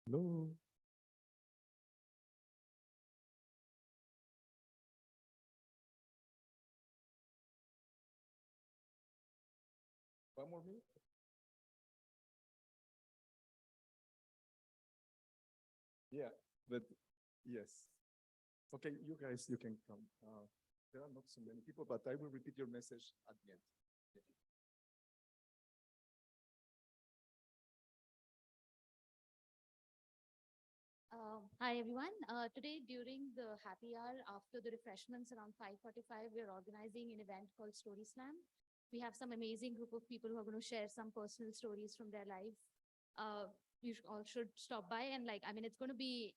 Hello. One more minute. Yeah, but yes. Okay, you guys, you can come. There are not so many people, but I will repeat your message at the end. Thank you. Hi everyone. Today during the happy hour after the refreshments around 5:45, we're organizing an event called Story Slam. We have some amazing group of people who are going to share some personal stories from their life. All should stop by and it's going to be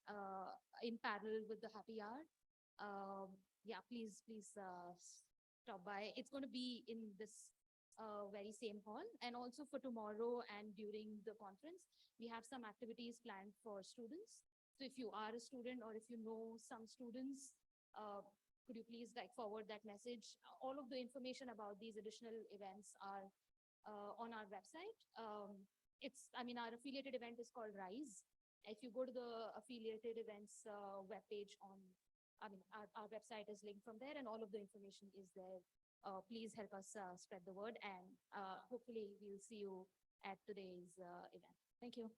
in parallel with the happy hour. Yeah, please stop by. It's going to be in this very same hall, and also for tomorrow and during the conference, we have some activities planned for students. So if you are a student or if you know some students, could you please forward that message? All of the information about these additional events are on our website. Our affiliated event is called RISE. If you go to the affiliated events webpage our website is linked from there, and all of the information is there. Please help us spread the word, and hopefully we'll see you at today's event. Thank you.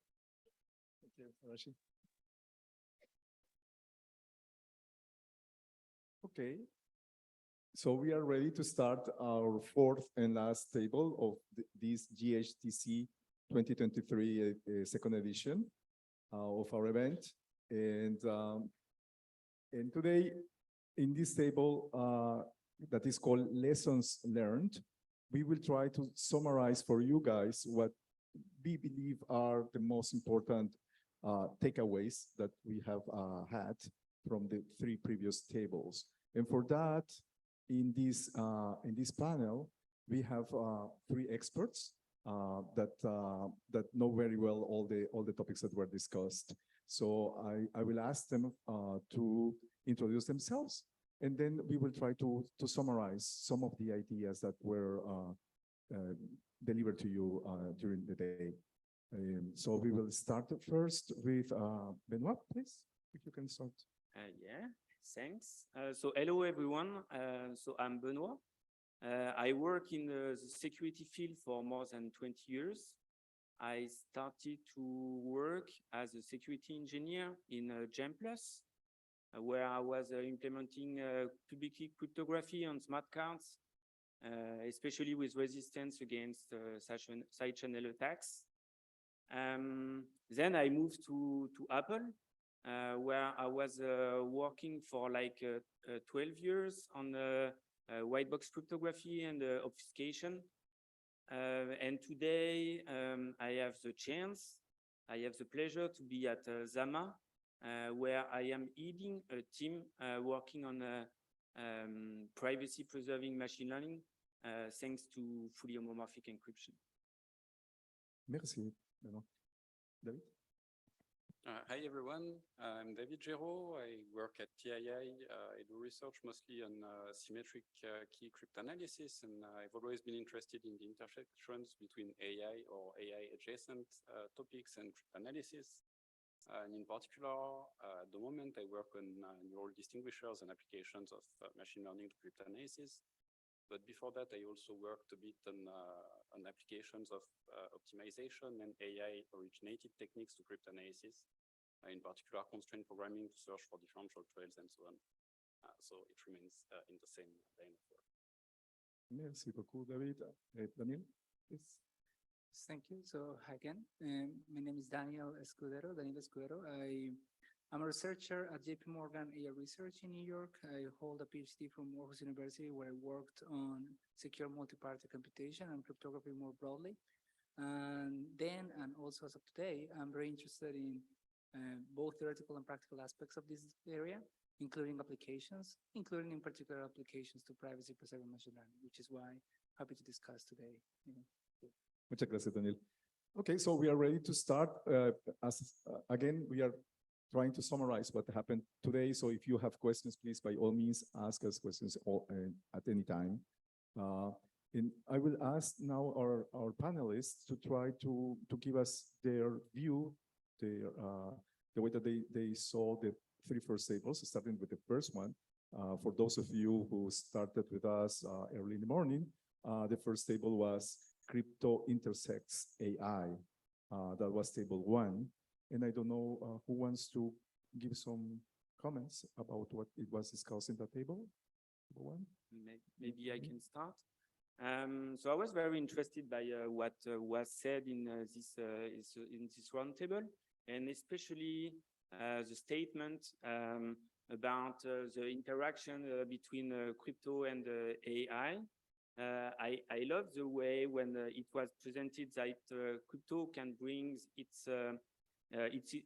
Thank you, Rashid. Okay, so we are ready to start our fourth and last table of this GHTC 2023 second edition of our event. And today, in this table that is called Lessons Learned, we will try to summarize for you guys what we believe are the most important takeaways that we have had from the three previous tables. And for that, in this panel, we have three experts that know very well all the topics that were discussed. So I will ask them to introduce themselves, and then we will try to summarize some of the ideas that were delivered to you during the day. So we will start first with Benoit, please, if you can start. Yeah, thanks. So hello everyone. So I'm Benoit. I work in the security field for more than 20 years. I started to work as a security engineer in GEM+, where I was implementing public key cryptography on smart cards, especially with resistance against side channel attacks. Then I moved to Apple, where I was working for 12 years on white box cryptography and obfuscation. And today I have the pleasure to be at Zama, where I am leading a team working on privacy preserving machine learning, thanks to fully homomorphic encryption. Merci, Benoit. David? Hi everyone, I'm David Géraud. I work at TII. I do research mostly on symmetric key cryptanalysis, and I've always been interested in the intersections between AI or AI adjacent topics and cryptanalysis. And in particular, at the moment I work on neural distinguishers and applications of machine learning to cryptanalysis. But before that, I also worked a bit on applications of optimization and AI-originated techniques to cryptanalysis, in particular constraint programming to search for differential trails and so on. So it remains in the same line of work. Merci beaucoup, David. Daniel, please. Thank you. So hi again. My name is Daniel Escudero. I'm a researcher at JP Morgan AI Research in New York. I hold a PhD from Aarhus University, where I worked on secure multi-party computation and cryptography more broadly. And then, and also as of today, I'm very interested in both theoretical and practical aspects of this area, including applications, including in particular applications to privacy preserving machine learning, which is why I'm happy to discuss today. Muchas gracias, Daniel. Okay, so we are ready to start. Again, we are trying to summarize what happened today. So if you have questions, please, by all means, ask us questions at any time. And I will ask now our panelists to try to give us their view the way that they saw the three first tables, starting with the first one. For those of you who started with us early in the morning, the first table was crypto intersects AI. That was table one. And I don't know who wants to give some comments about what it was discussed in the table. Table one. Maybe I can start. So I was very interested by what was said in this roundtable, and especially the statement about the interaction between crypto and AI. I love the way when it was presented that crypto can bring its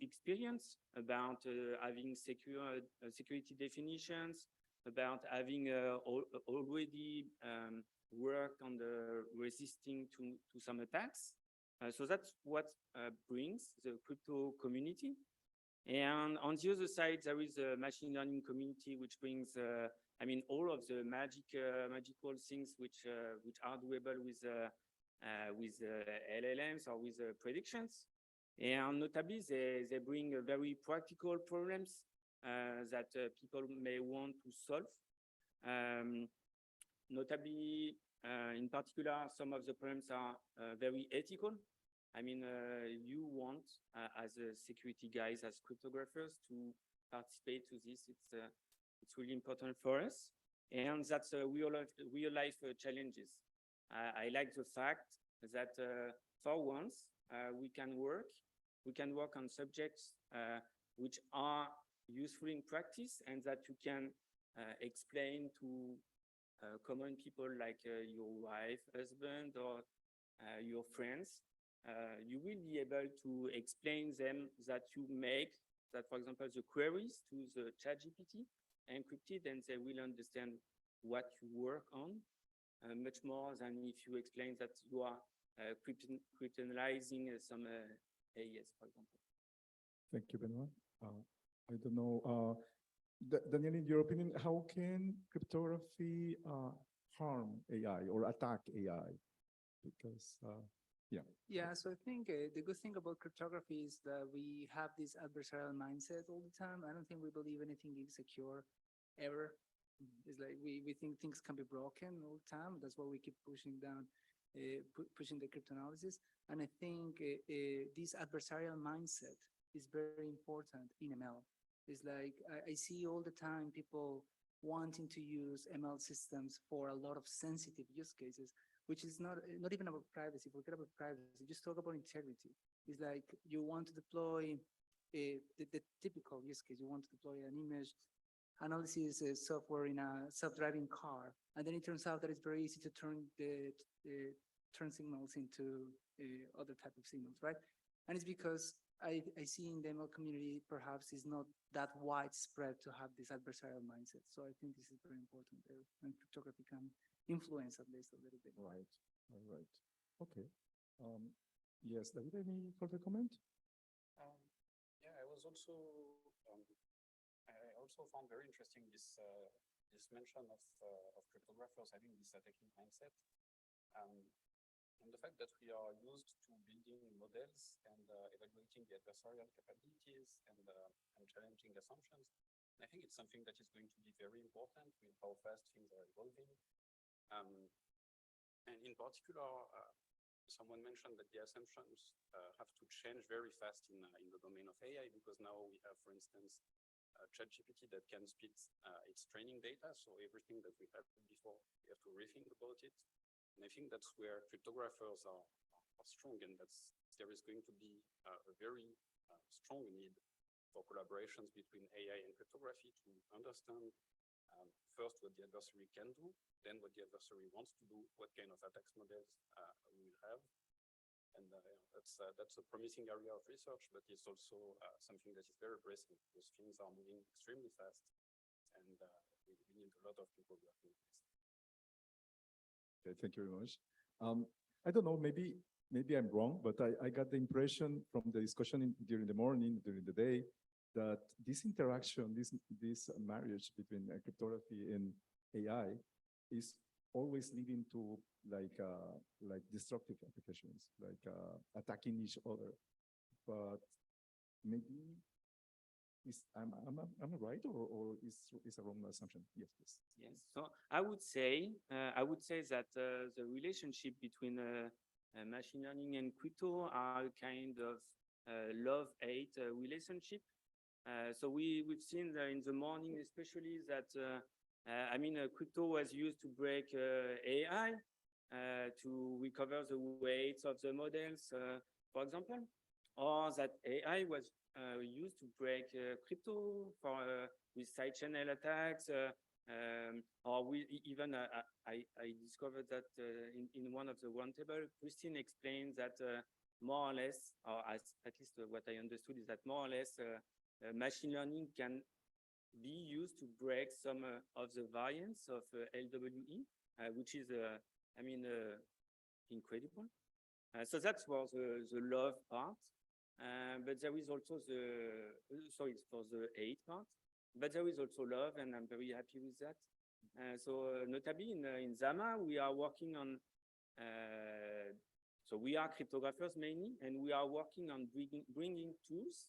experience about having security definitions, about having already worked on the resisting to some attacks. So that's what brings the crypto community. And on the other side, there is a machine learning community, which brings, I mean, all of the magical things which are doable with LLMs or with predictions. And notably, they bring very practical problems that people may want to solve. Notably, in particular, some of the problems are very ethical. I mean, you want, as a security guys, as cryptographers, to participate to this. It's really important for us. And that's real life challenges. I like the fact that for once, we can work on subjects which are useful in practice and that you can explain to common people like your wife, husband, or your friends. You will be able to explain them that you make, that for example, the queries to the ChatGPT encrypted, and they will understand what you work on much more than if you explain that you are cryptanalyzing some AES, for example. Thank you, Benoit. I don't know, Daniel, in your opinion, how can cryptography harm AI or attack AI? Because, yeah. Yeah, so I think the good thing about cryptography is that we have this adversarial mindset all the time. I don't think we believe anything is secure ever. It's like we think things can be broken all the time. That's why we keep pushing down, pushing the cryptanalysis. And I think this adversarial mindset is very important in ML. It's like I see all the time people wanting to use ML systems for a lot of sensitive use cases, which is not even about privacy. Forget about privacy. Just talk about integrity. It's like you want to deploy the typical use case. You want to deploy an image analysis software in a self-driving car, and then it turns out that it's very easy to turn turn signals into other type of signals, right? And it's because I see in the ML community perhaps is not that widespread to have this adversarial mindset. So I think this is very important there, and cryptography can influence at least a little bit. Right. All right. Okay. Yes, David, any further comment? Yeah, I also found very interesting this mention of cryptographers having this attacking mindset. And the fact that we are used to building models and evaluating the adversarial capabilities and challenging assumptions. And I think it's something that is going to be very important with how fast things are evolving. And in particular, someone mentioned that the assumptions have to change very fast in the domain of AI, because now we have, for instance, ChatGPT that can spit its training data. So everything that we had before, we have to rethink about it. And I think that's where cryptographers are strong, and there is going to be a very strong need for collaborations between AI and cryptography to understand first what the adversary can do, then what the adversary wants to do, what kind of attacks models we will have. And that's a promising area of research, but it's also something that is very pressing because things are moving extremely fast, and we need a lot of people working on this. Okay, thank you very much. I don't know, maybe I'm wrong, but I got the impression from the discussion during the morning, during the day, that this interaction, this marriage between cryptography and AI is always leading to like destructive applications, like attacking each other. But maybe am I right or is a wrong assumption? Yes, please. Yes. So I would say that the relationship between machine learning and crypto are a kind of love-hate relationship. So we've seen in the morning, especially that crypto was used to break AI to recover the weights of the models, for example, or that AI was used to break crypto for with side channel attacks. Or we even I discovered that in one of the roundtable, Christine explained that more or less, or at least what I understood is that more or less machine learning can be used to break some of the variants of LWE, which is incredible. So that's for the love part. But there is also sorry, for the hate part. But there is also love, and I'm very happy with that. So notably in Zama, we are working on, so we are cryptographers mainly, and we are working on bringing tools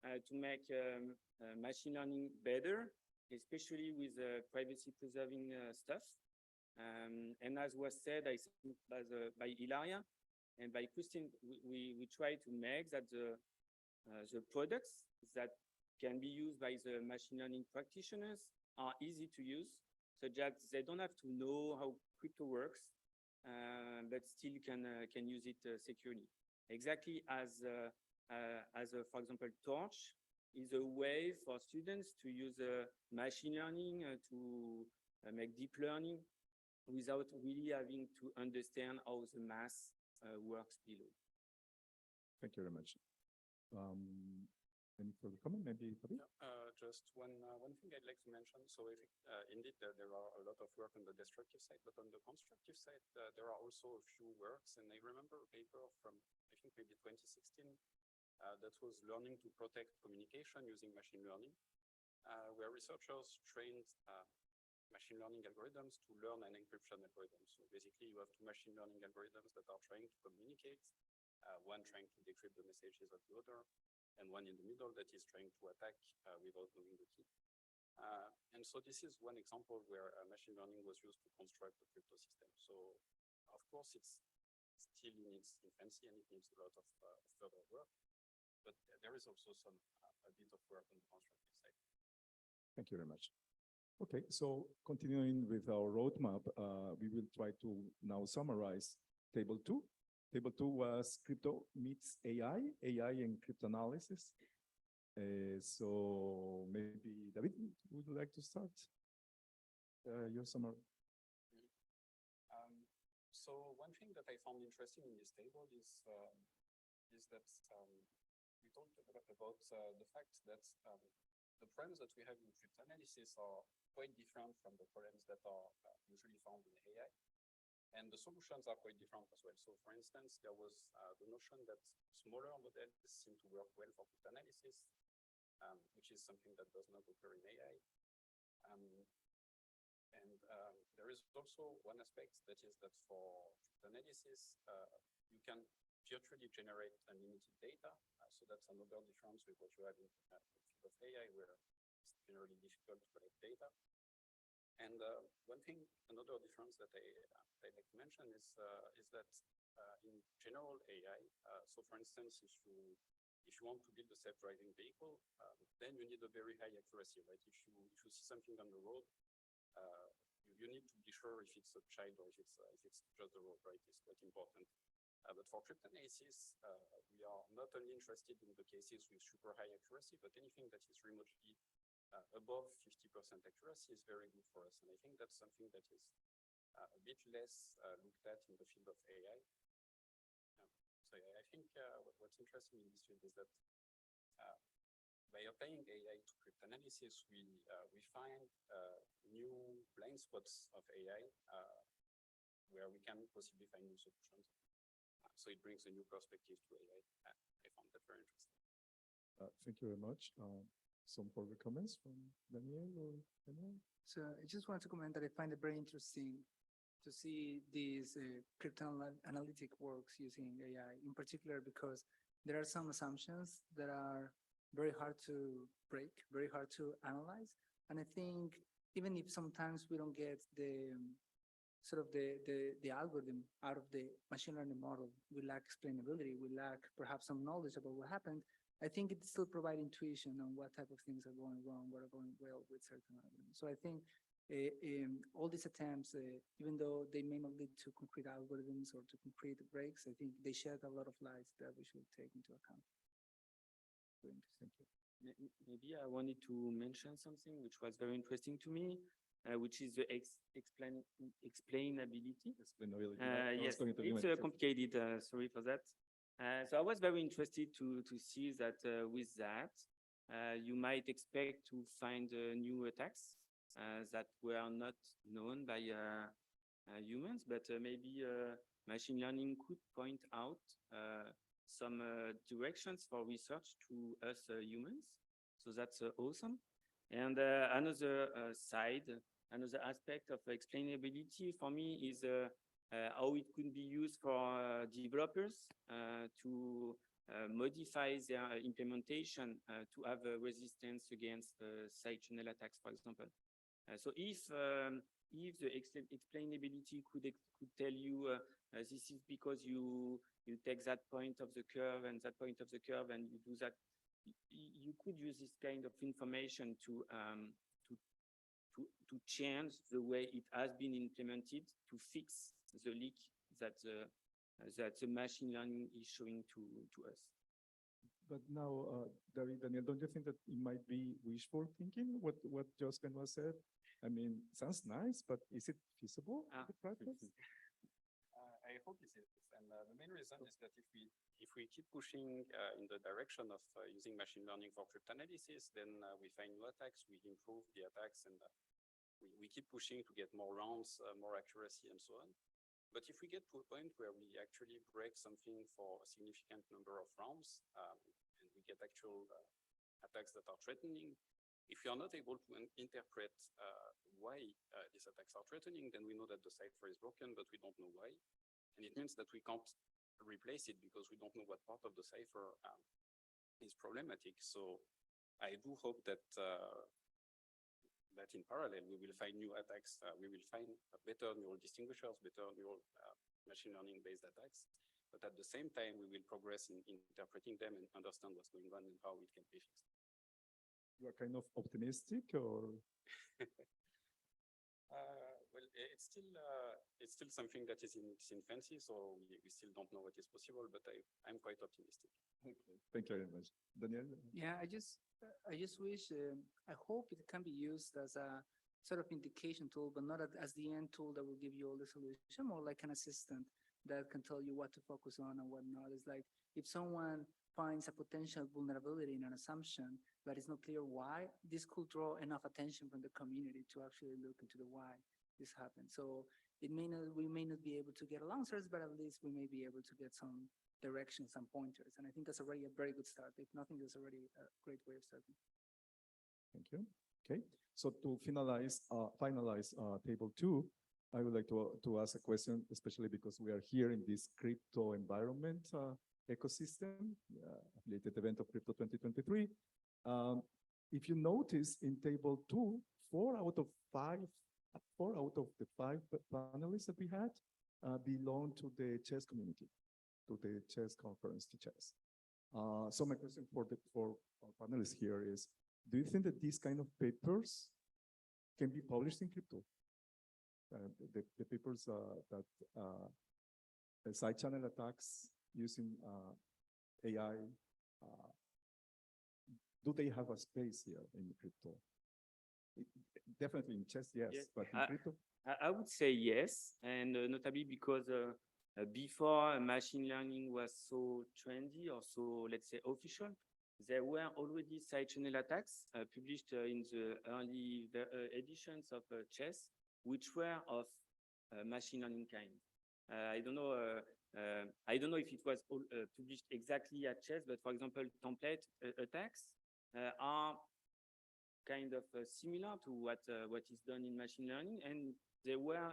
to make machine learning better, especially with privacy preserving stuff. And as was said, I think by Ilaria and by Christine, we try to make that the products that can be used by the machine learning practitioners are easy to use, so that they don't have to know how crypto works, but still can use it securely. Exactly as for example, Torch is a way for students to use machine learning to make deep learning without really having to understand how the math works below. Thank you very much. Any further comment? Maybe Fabi? Just one thing I'd like to mention. So if, indeed, there are a lot of work on the destructive side, but on the constructive side, there are also a few works. And I remember a paper from, I think, maybe 2016, that was learning to protect communication using machine learning, where researchers trained machine learning algorithms to learn an encryption algorithm. So basically, you have two machine learning algorithms that are trying to communicate, one trying to decrypt the messages of the other, and one in the middle that is trying to attack without knowing the key. And so this is one example where machine learning was used to construct a crypto system. So of course, it's still in its infancy and it needs a lot of further work, but there is also a bit of work on the constructive side. Thank you very much. Okay, so continuing with our roadmap, we will try to now summarize table 2. Table 2 was crypto meets AI and cryptanalysis. So maybe David, would you like to start your summary? So one thing that I found interesting in this table is that we talked about the fact that the problems that we have in cryptanalysis are quite different from the problems that are usually found in AI. And the solutions are quite different as well. So for instance, there was the notion that smaller models seem to work well for cryptanalysis, which is something that does not occur in AI. There is also one aspect that is that for cryptanalysis, you can virtually generate unlimited data. So that's another difference with what you have in the field of AI, where it's generally difficult to collect data. And another difference that I'd like to mention is that in general AI, so for instance, if you want to build a self-driving vehicle, then you need a very high accuracy, right? If you see something on the road, you need to be sure if it's a child or if it's just the road, right? It's quite important. But for cryptanalysis, we are not only interested in the cases with super high accuracy, but anything that is remotely above 50% accuracy is very good for us. And I think that's something that is a bit less looked at in the field of AI. So I think what's interesting in this field is that by applying AI to cryptanalysis, we find new blind spots of AI where we can possibly find new solutions. So it brings a new perspective to AI. I found that very interesting. Thank you very much. Some further comments from Daniel or anyone? So I just want to comment that I find it very interesting to see these cryptanalytic works using AI, in particular because there are some assumptions that are very hard to break, very hard to analyze. And I think even if sometimes we don't get the sort of the algorithm out of the machine learning model, we lack explainability, we lack perhaps some knowledge about what happened, I think it still provides intuition on what type of things are going wrong, what are going well with certain algorithms. So I think all these attempts, even though they may not lead to concrete algorithms or to concrete breaks, I think they shed a lot of light that we should take into account. Very interesting. Maybe I wanted to mention something which was very interesting to me, which is the explainability. Explainability. That was Yes, going to be it's my- complicated. Sorry for that. So I was very interested to see that with that, you might expect to find new attacks that were not known by humans, but maybe machine learning could point out some directions for research to us humans. So that's awesome. And another side, another aspect of explainability for me is how it could be used for developers to modify their implementation to have a resistance against side channel attacks, for example. So if the explainability could tell you this is because you take that point of the curve and that point of the curve and you do that, you could use this kind of information to change the way it has been implemented to fix the leak that the machine learning is showing to us. But now, Daniel, don't you think that it might be wishful thinking, what Jospen was said? I mean, sounds nice, but is it feasible in practice? I hope it is. And the main reason is that if we keep pushing in the direction of using machine learning for cryptanalysis, then we find new attacks, we improve the attacks, and we keep pushing to get more rounds, more accuracy, and so on. But if we get to a point where we actually break something for a significant number of rounds, and we get actual attacks that are threatening, if we are not able to interpret why these attacks are threatening, then we know that the cipher is broken, but we don't know why. And it means that we can't replace it because we don't know what part of the cipher is problematic. So I do hope that that in parallel, we will find new attacks. We will find better neural distinguishers, better neural machine learning-based attacks. But at the same time, we will progress in interpreting them and understand what's going on and how it can be fixed. You are kind of optimistic, or? Well, it's still something that is in its infancy, so we still don't know what is possible, but I'm quite optimistic. Okay. Thank you very much. Daniel? Yeah, I just wish, I hope it can be used as a sort of indication tool, but not as the end tool that will give you all the solution, more like an assistant that can tell you what to focus on and what not. It's like if someone finds a potential vulnerability in an assumption, but it's not clear why, this could draw enough attention from the community to actually look into the why this happened. So we may not be able to get all answers, but at least we may be able to get some directions, some pointers. And I think that's already a very good start. If nothing, that's already a great way of starting. Thank you. Okay, so to finalize table 2, I would like to ask a question, especially because we are here in this crypto environment ecosystem, affiliated event of Crypto 2023. If you notice in table 2, 4 out of the 5 panelists that we had belong to the chess community, to the chess conference, to chess. So my question for our panelists here is, do you think that these kind of papers can be published in crypto? The papers that side channel attacks using AI, do they have a space here in crypto? Definitely in chess, yes, but in crypto? I would say yes, and notably because before machine learning was so trendy or so, let's say, official, there were already side channel attacks published in the early editions of chess, which were of machine learning kind. I don't know if it was published exactly at chess, but for example, template attacks are kind of similar to what is done in machine learning, and they were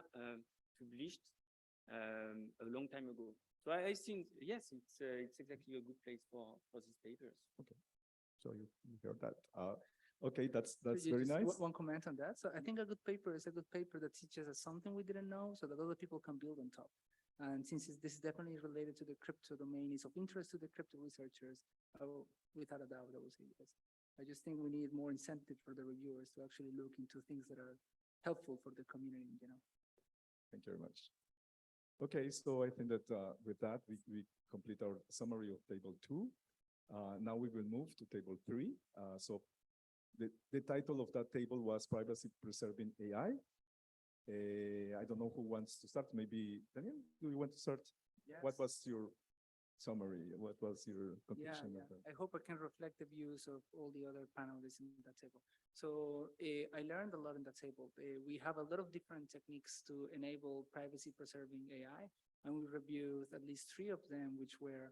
published a long time ago. So I think yes, it's exactly a good place for these papers. Okay. So you heard that. Okay, that's Yeah, very just nice. One comment on that. So I think a good paper is a good paper that teaches us something we didn't know so that other people can build on top. And since this is definitely related to the crypto domain, is of interest to the crypto researchers, without a doubt, I would say yes. I just think we need more incentive for the reviewers to actually look into things that are helpful for the community, Thank you very much. Okay, so I think that with that, we complete our summary of table 2. Now we will move to table 3. So the title of that table was Privacy Preserving AI. I don't know who wants to start. Maybe Daniel, do you want to start? What Yes. was your summary? What was your Yeah, conclusion yeah. of that? I hope I can reflect the views of all the other panelists in that table. So I learned a lot in that table. We have a lot of different techniques to enable privacy preserving AI, and we reviewed at least 3 of them, which were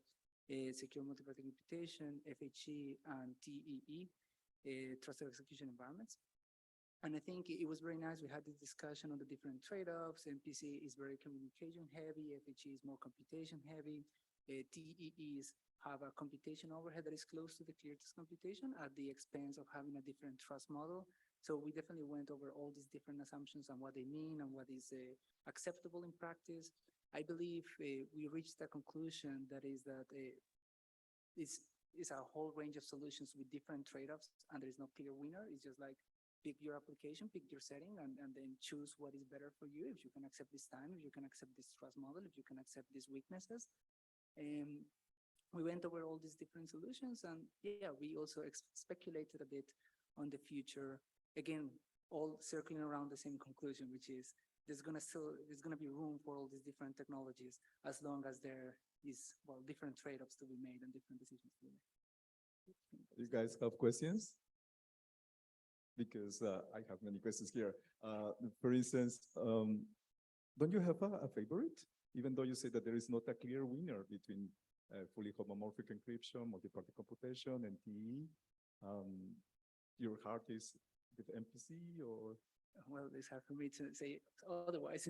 secure multi-party computation, FHE, and TEE, trusted execution environments. And I think it was very nice. We had this discussion on the different trade-offs. MPC is very communication heavy. FHE is more computation heavy. TEEs have a computation overhead that is close to the clear text computation at the expense of having a different trust model. So we definitely went over all these different assumptions and what they mean and what is acceptable in practice. I believe we reached a conclusion that is that it's a whole range of solutions with different trade-offs, and there is no clear winner. It's just like pick your application, pick your setting, and then choose what is better for you. If you can accept this time, if you can accept this trust model, if you can accept these weaknesses. We went over all these different solutions, and yeah, we also speculated a bit on the future. Again, all circling around the same conclusion, which is there's gonna be room for all these different technologies as long as there is, well, different trade-offs to be made and different decisions to be made. You guys have questions? Because I have many questions here. For instance, don't you have a favorite? Even though you say that there is not a clear winner between fully homomorphic encryption, multi-party computation, and TE, your heart is with MPC or? Well, it's hard for me to say otherwise.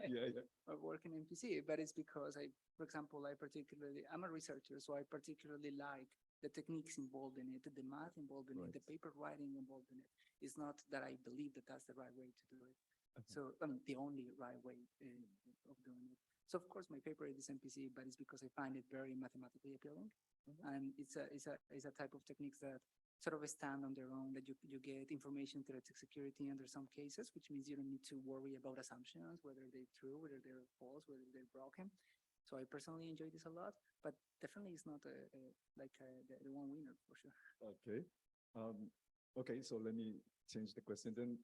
Yeah. I work in MPC, but it's because for example, I'm a researcher, so I particularly like the techniques involved in it, the math involved in it, the paper writing involved in it. It's not that I believe that that's the right way to do it. So, I mean, the only right way of doing it. So, of course, my favorite is MPC, but it's because I find it very mathematically appealing. And it's a type of techniques that sort of stand on their own, that you get information theoretic security under some cases, which means you don't need to worry about assumptions, whether they're true, whether they're false, whether they're broken. So I personally enjoy this a lot, but definitely it's not the one winner for sure. Okay. Okay, so let me change the question then.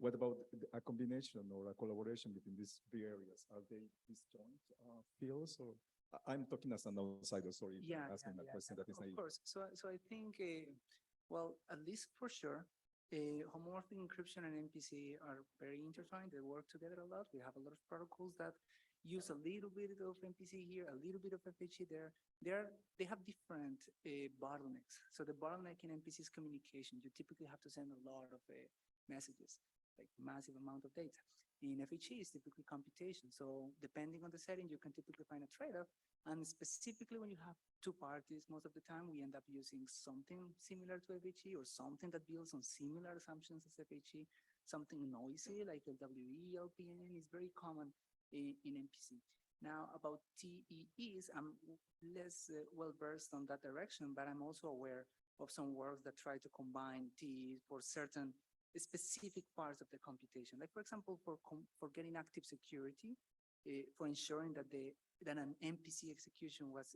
What about a combination or a collaboration between these 3 areas? Are they disjoint fields, or I'm talking as an outsider? Sorry, asking a question that is naive. Of course. So I think, well, at least for sure, homomorphic encryption and MPC are very intertwined. They work together a lot. We have a lot of protocols that use a little bit of MPC here, a little bit of FHE there. They have different bottlenecks. So the bottleneck in MPC is communication. You typically have to send a lot of messages, like massive amount of data. In FHE, it's typically computation. So depending on the setting, you can typically find a trade-off. And specifically when you have 2 parties, most of the time we end up using something similar to FHE or something that builds on similar assumptions as FHE. Something noisy like LWE, LPN is very common in MPC. Now about TEEs, I'm less well-versed on that direction, but I'm also aware of some works that try to combine TEEs for certain specific parts of the computation. Like for example, for getting active security, for ensuring that an MPC execution was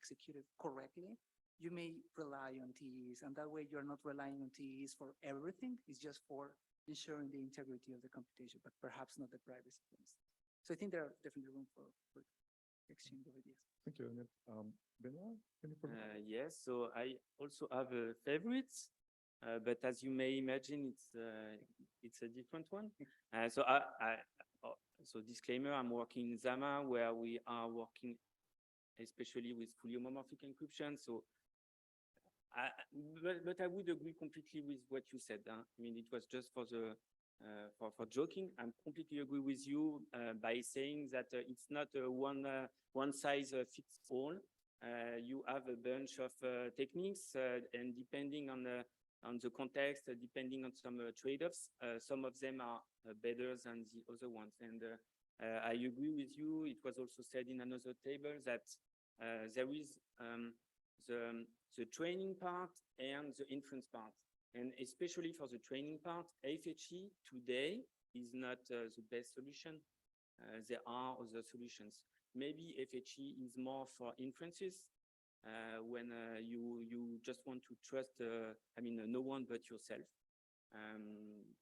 executed correctly, you may rely on TEs, and that way you're not relying on TEs for everything. It's just for ensuring the integrity of the computation, but perhaps not the privacy, for instance. So I think there are definitely room for exchange of ideas. Thank you. Benoit, any further? Yes, so I also have favorites. But as you may imagine, it's a different one. So disclaimer, I'm working in Zama, where we are working especially with fully homomorphic encryption. So, but I would agree completely with what you said. I mean, it was just for joking. I'm completely agree with you by saying that it's not a one size fits all. you have a bunch of techniques, and depending on the context, depending on some trade-offs, some of them are better than the other ones. And I agree with you. It was also said in another table that there is the training part and the inference part. And especially for the training part, FHE today is not the best solution. There are other solutions. Maybe FHE is more for inferences, when you just want to trust, no one but yourself.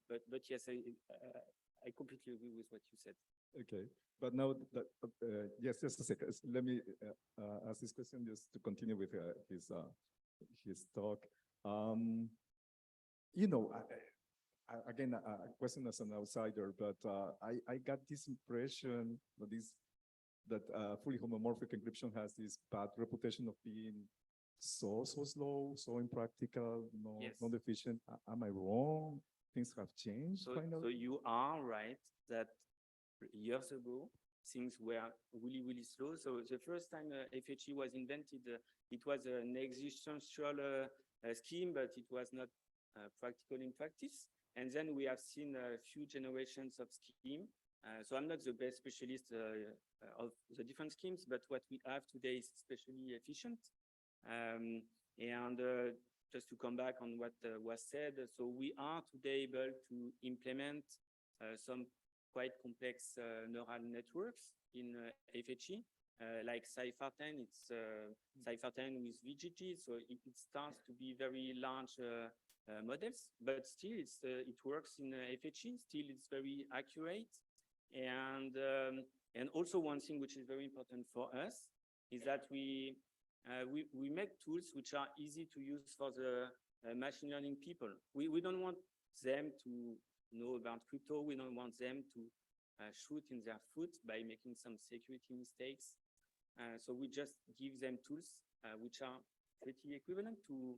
But yes, I completely agree with what you said. Okay, but now that, yes, just a second. Let me ask this question just to continue with his talk. You know, again, a question as an outsider, but I got this impression that fully homomorphic encryption has this bad reputation of being so slow, so impractical, Yes. not efficient. Am I wrong? Things have changed So finally? you are right that years ago, things were really, really slow. So the first time FHE was invented, it was an existential scheme, but it was not practical in practice. And then we have seen a few generations of scheme. So I'm not the best specialist of the different schemes, but what we have today is especially efficient. And just to come back on what was said, so we are today able to implement some quite complex neural networks in FHE, like Cypher-10. It's Cypher-10 with VGG, so it starts to be very large models, but still it works in FHE. Still, it's very accurate. And also one thing which is very important for us is that we make tools which are easy to use for the machine learning people. We don't want them to know about crypto. We don't want them to shoot in their foot by making some security mistakes. So we just give them tools which are pretty equivalent to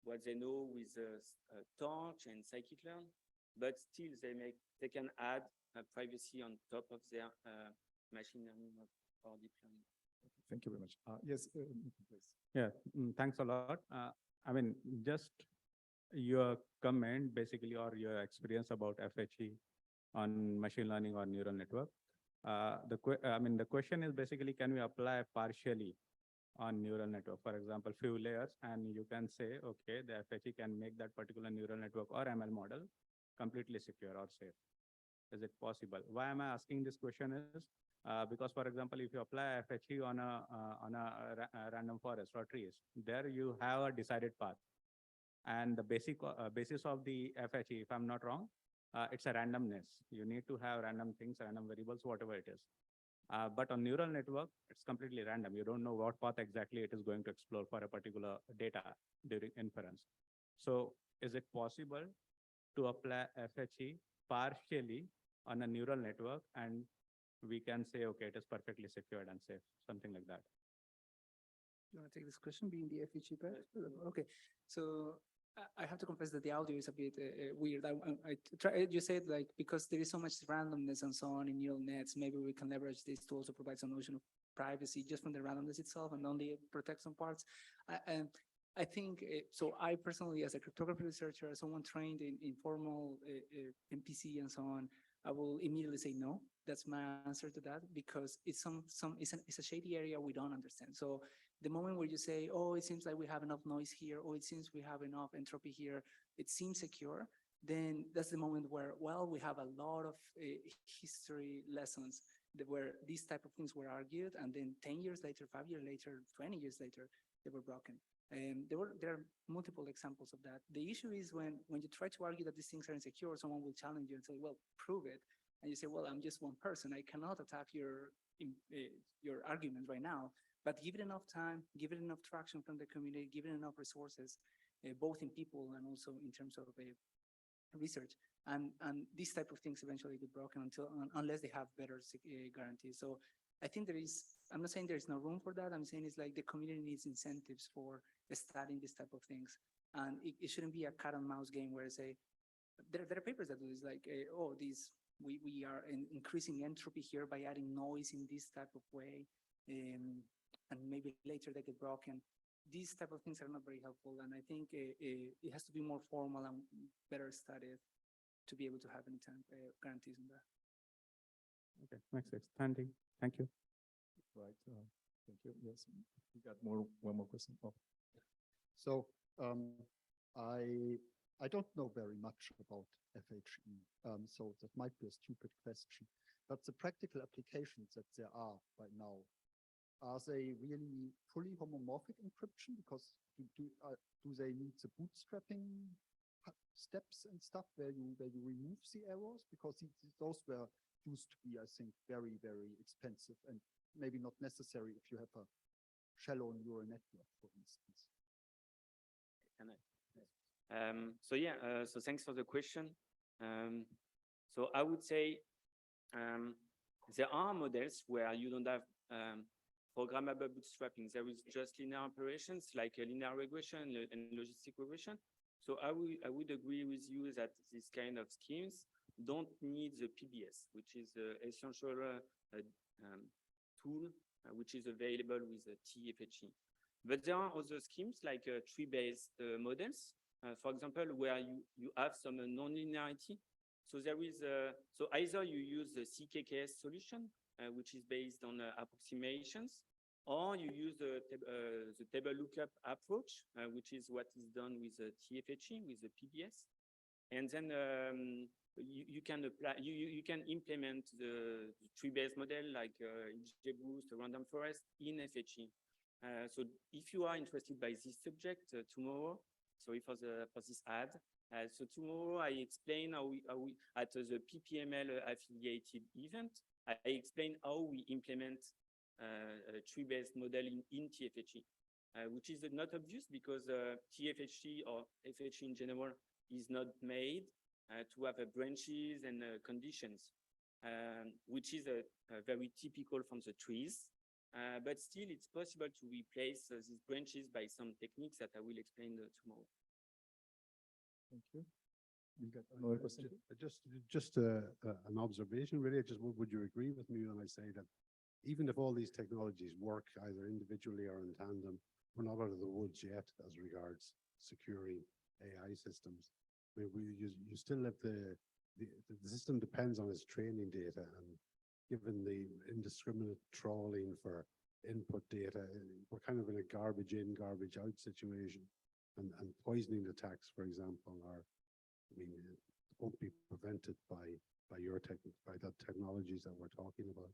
what they know with Torch and scikit-learn, but still they can add privacy on top of their machine learning or deep learning. Thank you very much. Yes, please. Yeah, thanks a lot. Just your comment basically, or your experience about FHE on machine learning or neural network. The question is basically, can we apply partially on neural network, for example, few layers, and you can say, okay, the FHE can make that particular neural network or ML model completely secure or safe. Is it possible? Why am I asking this question is, because, for example, if you apply FHE on a random forest or trees, there you have a decided path. And the basis of the FHE, if I'm not wrong, it's a randomness. You need to have random things, random variables, whatever it is. But on neural network, it's completely random. You don't know what path exactly it is going to explore for a particular data during inference. So is it possible to apply FHE partially on a neural network, and we can say, okay, it is perfectly secured and safe, something like that? You want to take this question, being the FHE part? Okay, so I have to confess that the audio is a bit weird. You said, like, because there is so much randomness and so on in neural nets, maybe we can leverage this to also provide some notion of privacy just from the randomness itself and only protect some parts. I think, so I personally, as a cryptography researcher, as someone trained in formal MPC and so on, I will immediately say no. That's my answer to that, because it's a shady area we don't understand. So the moment where you say, oh, it seems like we have enough noise here, or it seems we have enough entropy here, it seems secure, then that's the moment where, well, we have a lot of history lessons where these type of things were argued, and then 10 years later, 5 years later, 20 years later, they were broken. There are multiple examples of that. The issue is when you try to argue that these things are insecure, someone will challenge you and say, well, prove it. And you say, well, I'm just one person. I cannot attack your argument right now. But give it enough time, give it enough traction from the community, give it enough resources, both in people and also in terms of research. And these type of things eventually get broken unless they have better guarantees. So I think I'm not saying there's no room for that. I'm saying it's like the community needs incentives for studying this type of things. And it shouldn't be a cat and mouse game where I say, there are papers that do this, like, we are increasing entropy here by adding noise in this type of way. And maybe later they get broken. These type of things are not very helpful, and I think it has to be more formal and better studied to be able to have any time guarantees on that. Okay, makes sense. Thank you. Right. Thank you. Yes, we got one more question. Oh. So I don't know very much about FHE, so that might be a stupid question. But the practical applications that there are right now, are they really fully homomorphic encryption? Because do they need the bootstrapping steps and stuff where you remove the errors? Because those were used to be, I think, very, very expensive and maybe not necessary if you have a shallow neural network, for instance. So thanks for the question. So I would say there are models where you don't have programmable bootstrapping. There is just linear operations like a linear regression and logistic regression. So I would agree with you that these kind of schemes don't need the PBS, which is the essential tool which is available with the TFHE. But there are other schemes like tree-based models, for example, where you have some non-linearity. So there is so either you use the CKKS solution, which is based on approximations, or you use the table lookup approach, which is what is done with the TFHE, with the PBS. And then you can apply, you can implement the tree-based model like XGBoost, random forest in FHE. So if you are interested by this subject tomorrow, sorry for this ad. So tomorrow I explain how we at the PPML affiliated event, I explain how we implement a tree-based model in TFHE, which is not obvious because TFHE or FHE in general is not made to have branches and conditions, which is very typical from the trees. But still, it's possible to replace these branches by some techniques that I will explain tomorrow. Thank you. You got another question? Just an observation, really. Would you agree with me when I say that even if all these technologies work either individually or in tandem, we're not out of the woods yet as regards securing AI systems? I mean, you still have the system depends on its training data, and given the indiscriminate trawling for input data, we're kind of in a garbage in, garbage out situation. And poisoning attacks, for example, won't be prevented by the technologies that we're talking about.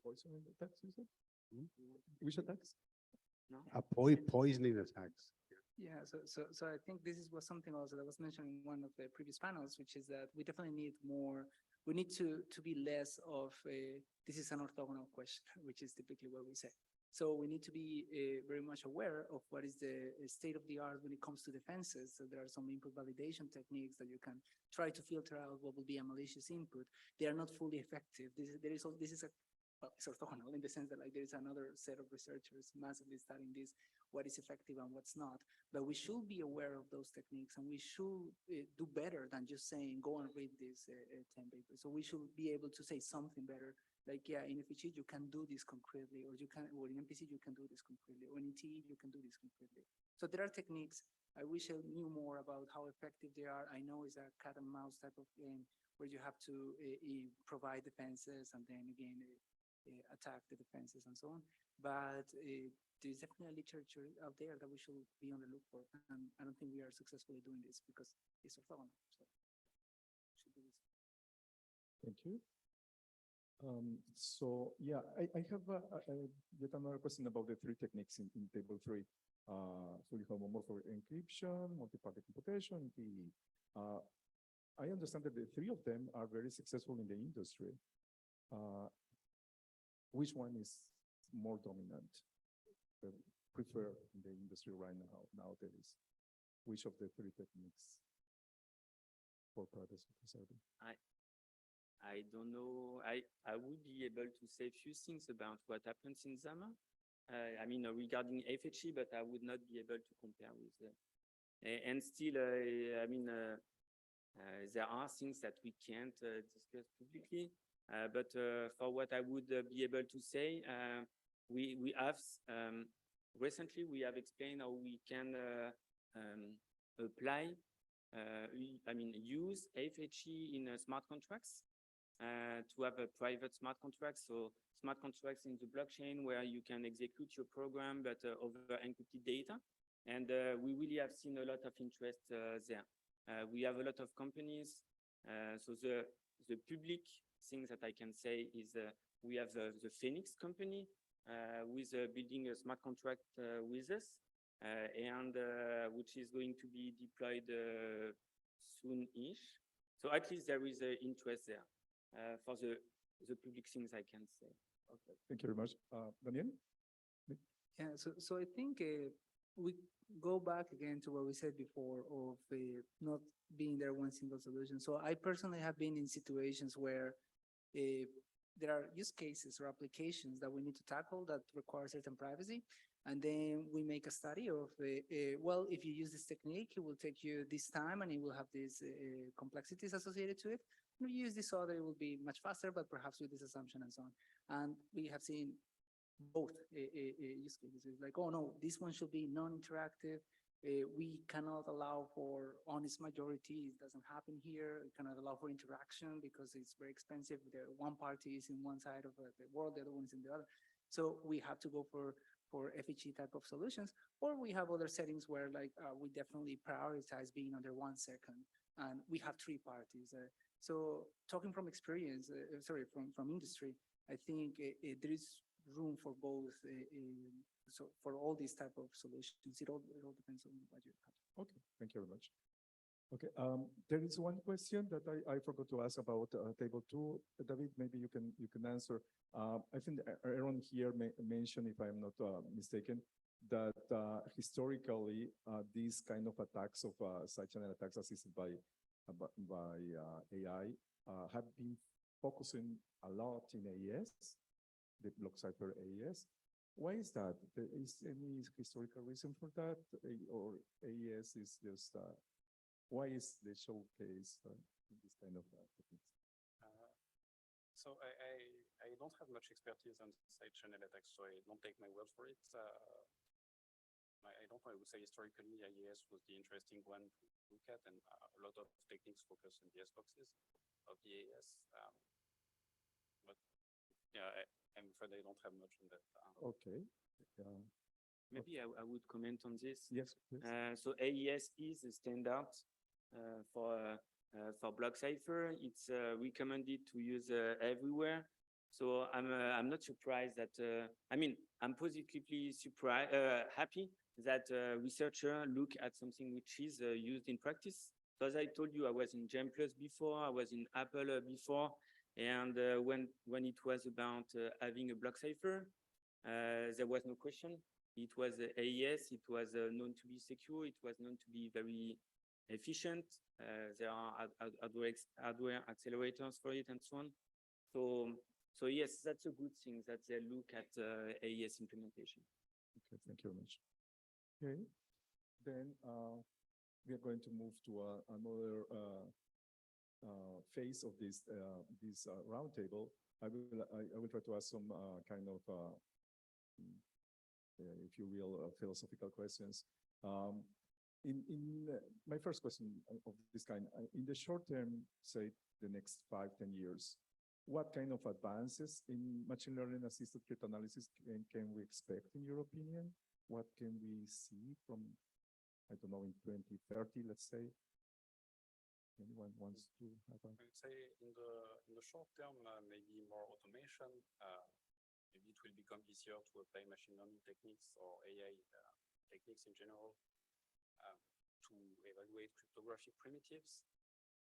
Poisoning attacks, you said? Which attacks? No? Poisoning attacks. Yeah, so I think this was something also that was mentioned in one of the previous panels, which is that we definitely need more. We need to be less of a, this is an orthogonal question, which is typically what we say. So we need to be very much aware of what is the state of the art when it comes to defenses. So there are some input validation techniques that you can try to filter out what will be a malicious input. They are not fully effective. It's orthogonal in the sense that like there is another set of researchers massively studying this, what is effective and what's not. But we should be aware of those techniques, and we should do better than just saying, go and read this 10 papers. So we should be able to say something better. Like, yeah, in FHE, you can do this concretely, or in MPC, you can do this concretely, or in TE, you can do this concretely. So there are techniques. I wish I knew more about how effective they are. I know it's a cat and mouse type of game where you have to provide defenses and then again, attack the defenses and so on. But there's definitely a literature out there that we should be on the look for. And I don't think we are successfully doing this because it's orthogonal. So should do this. Thank you. So yeah, I have yet another question about the three techniques in table 3. Fully homomorphic encryption, multi-party computation, PE. I understand that the 3 of them are very successful in the industry. Which one is more dominant, preferred in the industry right now, nowadays? Which of the 3 techniques for privacy preserving? I don't know. I would be able to say a few things about what happens in Zama. Regarding FHE, but I would not be able to compare with them. And still, there are things that we can't discuss publicly. But for what I would be able to say, we have recently we have explained how we can apply, use FHE in smart contracts to have a private smart contract. So smart contracts in the blockchain where you can execute your program, but over encrypted data. And we really have seen a lot of interest there. We have a lot of companies. So the public things that I can say is we have the Phoenix company with building a smart contract with us, and which is going to be deployed soon-ish. So at least there is interest there for the public things I can say. Okay, thank you very much. Daniel? Yeah, so I think we go back again to what we said before of not being there one single solution. So I personally have been in situations where there are use cases or applications that we need to tackle that require certain privacy. And then we make a study of, well, if you use this technique, it will take you this time and it will have these complexities associated to it. If you use this other, it will be much faster, but perhaps with this assumption and so on. And we have seen both use cases. It's like, oh no, this one should be non-interactive. We cannot allow for honest majority. It doesn't happen here. We cannot allow for interaction because it's very expensive. The one party is in one side of the world, the other one is in the other. So we have to go for FHE type of solutions, or we have other settings where like we definitely prioritize being under 1 second, and we have 3 parties. So talking from experience, from industry, I think there is room for both. So for all these type of solutions, it all depends on what you have. Okay, thank you very much. Okay, there is one question that I forgot to ask about table 2. David, maybe you can answer. I think Aaron here mentioned, if I'm not mistaken, that historically these kind of attacks of side channel attacks assisted by AI have been focusing a lot in AES, the block cipher AES. Why is that? Is any historical reason for that, or AES is just why is the showcase this kind of techniques? So I don't have much expertise on side channel attacks, so I don't take my word for it. I don't know, I would say historically IES was the interesting one to look at, and a lot of techniques focus on the S boxes of the AES. But yeah, I'm afraid I don't have much on that. Okay. Maybe I would comment on this. Yes, please. So AES is a standard for block cipher. It's recommended to use everywhere. So I'm not surprised that I'm positively surprised, happy that researchers look at something which is used in practice. So as I told you, I was in Gem Plus before, I was in Apple before, and when it was about having a block cipher, there was no question. It was AES, it was known to be secure, it was known to be very efficient. There are hardware accelerators for it and so on. So yes, that's a good thing that they look at AES implementation. Okay, thank you very much. Okay, then we are going to move to another phase of this roundtable. I will try to ask some kind of, if you will, philosophical questions. My first question of this kind, in the short term, say the next 5-10 years, what kind of advances in machine learning assisted cryptanalysis can we expect in your opinion? What can we see from, I don't know, in 2030, let's say? Anyone wants to have a... I would say in the short term, maybe more automation. Maybe it will become easier to apply machine learning techniques or AI techniques in general to evaluate cryptographic primitives.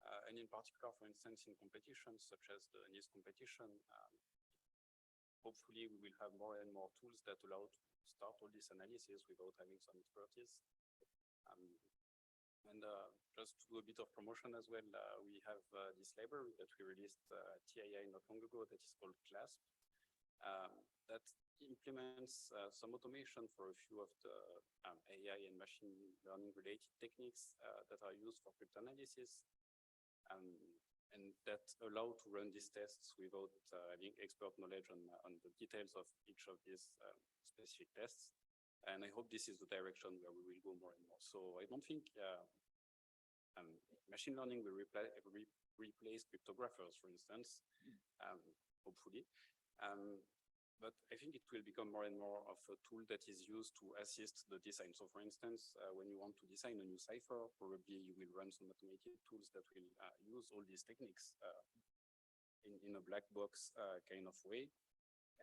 And in particular, for instance, in competitions such as the NIST competition, hopefully we will have more and more tools that allow to start all this analysis without having some expertise. And just to do a bit of promotion as well, we have this library that we released at TII not long ago that is called CLASP. That implements some automation for a few of the AI and machine learning related techniques that are used for cryptanalysis. and that allow to run these tests without having expert knowledge on the details of each of these specific tests. And I hope this is the direction where we will go more and more. So I don't think machine learning will replace cryptographers, for instance, hopefully. But I think it will become more and more of a tool that is used to assist the design. So for instance, when you want to design a new cipher, probably you will run some automated tools that will use all these techniques in a black box kind of way.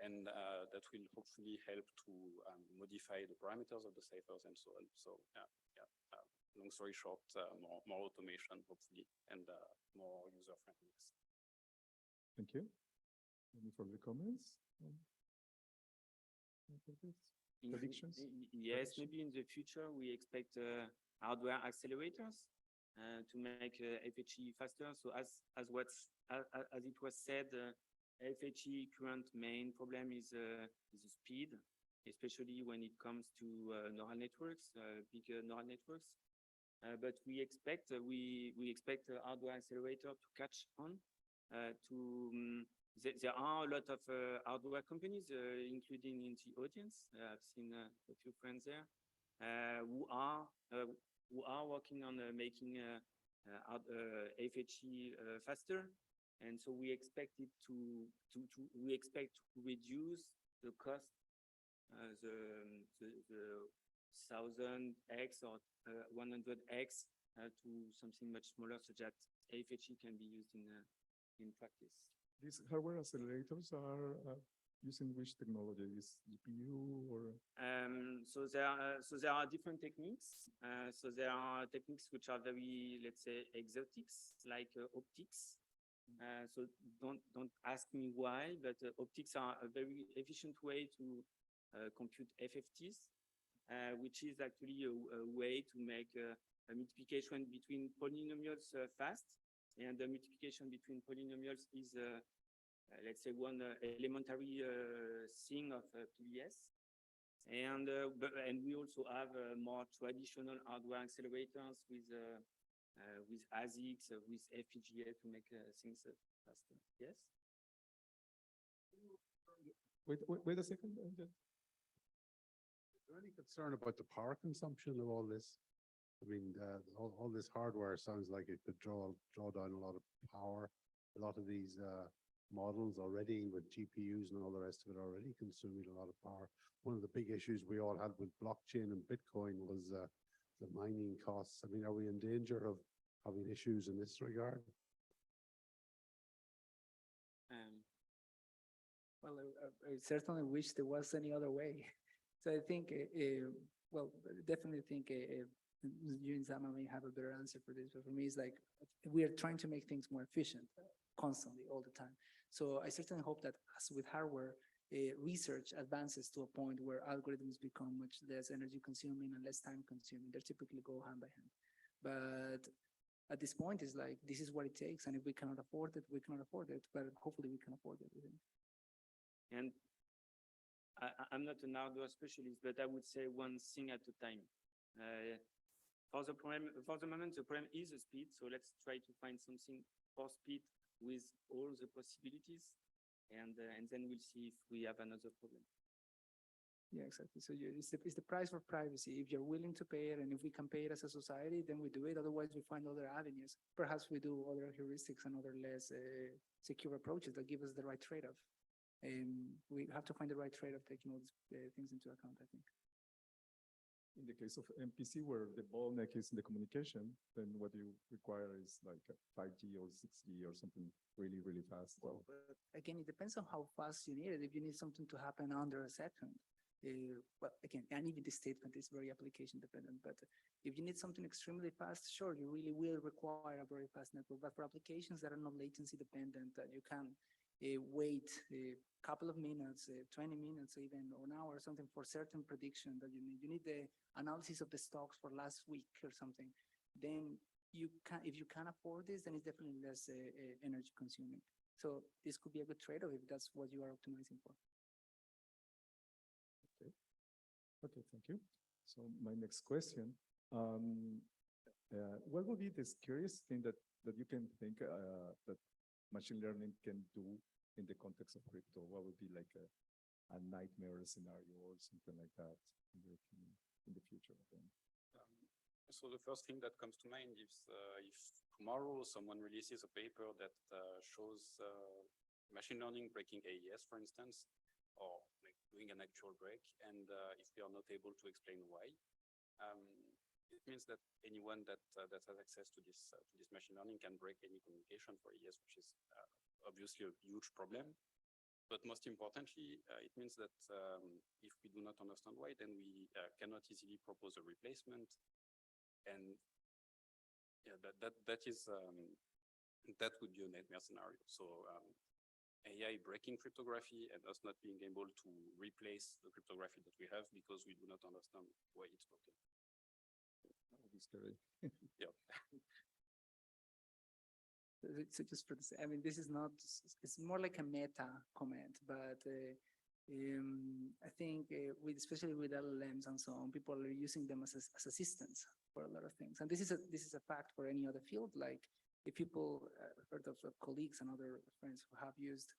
And that will hopefully help to modify the parameters of the ciphers and so on. So long story short, more automation, hopefully, and more user friendliness. Thank you. Any further comments? Predictions? Yes, maybe in the future, we expect hardware accelerators to make FHE faster. So as it was said, FHE current main problem is the speed, especially when it comes to neural networks, bigger neural networks. But we expect hardware accelerator to catch on. There are a lot of hardware companies, including in the audience. I've seen a few friends there who are working on making FHE faster, and so we expect it to reduce the cost, the 1000x or 100x to something much smaller, so that FHE can be used in practice. These hardware accelerators are using which technologies, GPU or? So there are different techniques. So there are techniques which are very, let's say, exotics, like optics. So don't ask me why, but optics are a very efficient way to compute FFTs, which is actually a way to make a multiplication between polynomials fast. And the multiplication between polynomials is, let's say, one elementary thing of PBS. And we also have more traditional hardware accelerators with ASICs, with FPGA to make things faster. Yes? Wait a second. Is there any concern about the power consumption of all this? I mean, all this hardware sounds like it could draw down a lot of power. A lot of these models already with GPUs and all the rest of it already consuming a lot of power. One of the big issues we all had with blockchain and Bitcoin was the mining costs. I mean, are we in danger of having issues in this regard? Well, I certainly wish there was any other way. So I think, well, definitely think you and Zama may have a better answer for this, but for me, it's like we are trying to make things more efficient constantly, all the time. So I certainly hope that as with hardware, research advances to a point where algorithms become much less energy consuming and less time consuming. They typically go hand by hand. But at this point, it's like, this is what it takes. And if we cannot afford it, we cannot afford it. But hopefully we can afford it. And I'm not an hardware specialist, but I would say one thing at a time. For the moment, the problem is the speed. So let's try to find something for speed with all the possibilities, and then we'll see if we have another problem. Yeah, exactly. So it's the price for privacy. If you're willing to pay it, and if we can pay it as a society, then we do it. Otherwise, we find other avenues. Perhaps we do other heuristics and other less secure approaches that give us the right trade-off. We have to find the right trade-off, taking all these things into account, I think. In the case of MPC, where the bottleneck is in the communication, then what you require is like a 5G or 6G or something really, really fast. Well, but again, it depends on how fast you need it. If you need something to happen under a second, well, again, and even the statement is very application dependent, but if you need something extremely fast, sure, you really will require a very fast network. But for applications that are not latency dependent, that you can wait a couple of minutes, 20 minutes, even or an hour or something for certain prediction that you need the analysis of the stocks for last week or something, then you can, if you can afford this, then it's definitely less energy consuming. So this could be a good trade-off if that's what you are optimizing for. Okay, thank you. So my next question, What would be the scariest thing that you can think that machine learning can do in the context of crypto? What would be like a nightmare scenario or something like that in your opinion, in the future? So the first thing that comes to mind is if tomorrow someone releases a paper that shows machine learning breaking AES, for instance, or like doing an actual break, and if we are not able to explain why, it means that anyone that has access to this machine learning can break any communication for AES, which is obviously a huge problem. But most importantly, it means that if we do not understand why, then we cannot easily propose a replacement. And yeah, that would be a nightmare scenario. So AI breaking cryptography and us not being able to replace the cryptography that we have because we do not understand why it's broken. That would be scary. Yeah. So just for this, I mean, this is not, it's more like a meta comment, but I think especially with LLMs and so on, people are using them as assistants for a lot of things. And this is a fact for any other field. Like if people heard of colleagues and other friends who have used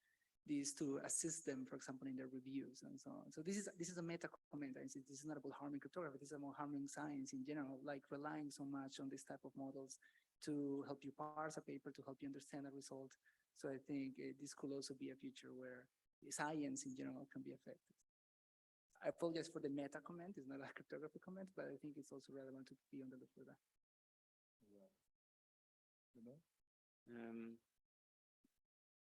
these to assist them, for example, in their reviews and so on. So this is a meta comment. This is not about harming cryptography. This is about harming science in general, like relying so much on this type of models to help you parse a paper, to help you understand a result. So I think this could also be a future where science in general can be affected. I apologize for the meta comment. It's not a cryptography comment, but I think it's also relevant to be on the look for that. Yeah. You know?